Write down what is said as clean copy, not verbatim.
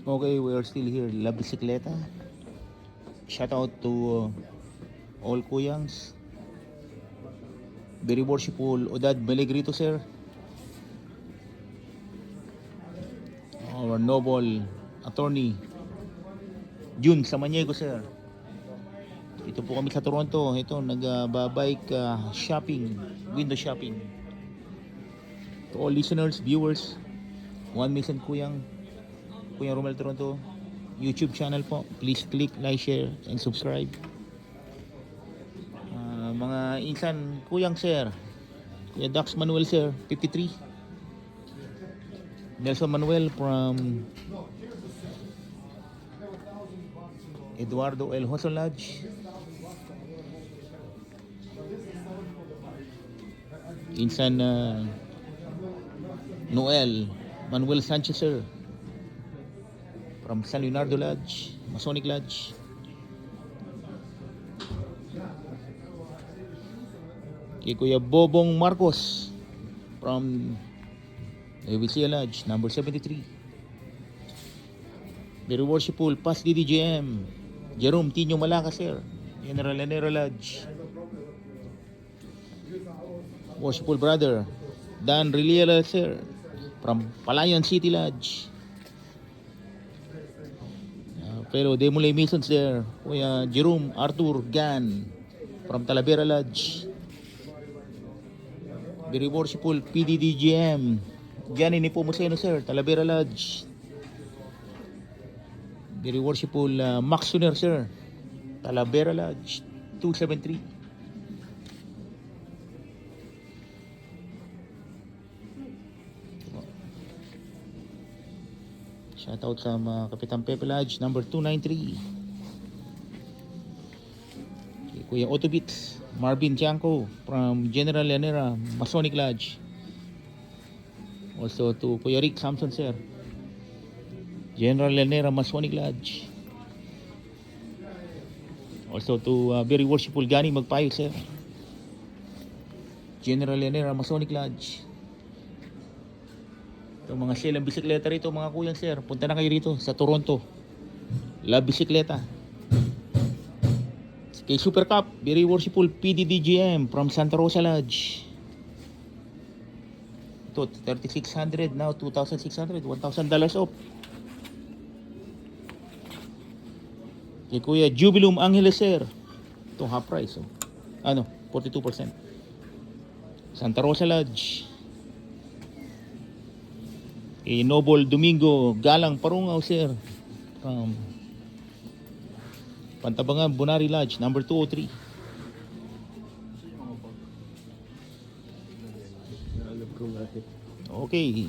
Okay, we are still here. La Bicicleta. Shout out to all Kuyangs. Very worshipful Odad Melegrito, sir. Our noble attorney Jun Samaniego, sir. Ito po kami sa Toronto. Ito, nag-bike shopping, window shopping. To all listeners, viewers, One Mission Kuyang Romel Toronto YouTube channel po. Please click, like, share, and subscribe. Mga insan Kuyang, sir. Kuya Dax Manuel, sir, 53. Nelson Manuel from Eduardo El Hoson Lodge. Insan Noel Manuel Sanchez, sir, from San Leonardo Lodge, Masonic Lodge. Kay Kuya Bobong Marcos from Evicia Lodge, number 73. Very worshipful past DDGM Jerome Tino Malacca, sir, General Lanero Lodge. Worshipful brother Dan Riliela, sir, from Palayan City Lodge. Fellow Demolay Masons there, Kuya Jerome Arthur Gan from Talavera Lodge. Very worshipful PDDGM Gianni Nepomuceno, sir, Talavera Lodge. Very worshipful Max Suner, sir, Talavera Lodge 273. Shout out sa mga Kapitan Pepe Lodge number 293. Okay, Kuya Otobit Marvin Tiangco from General Llanera Masonic Lodge. Also to Kuya Rick Samson, sir, General Llanera Masonic Lodge. Also to very worshipful Gani Magpayo, sir, General Llanera Masonic Lodge. Itong mga silang bisikleta rito, mga Kuyang, sir, punta na kayo rito sa Toronto. La Bicicleta. Kay Super Cup, very worshipful PDDGM from Santa Rosa Lodge. Ito, 3,600, now 2,600, $1,000 off. Kay Kuya Jubilum Angeles, sir, ito half price, 42%. Santa Rosa Lodge. Kay Noble Domingo Galang Parungaw, sir, from Pantabangan Bonari Lodge number 203. Okay.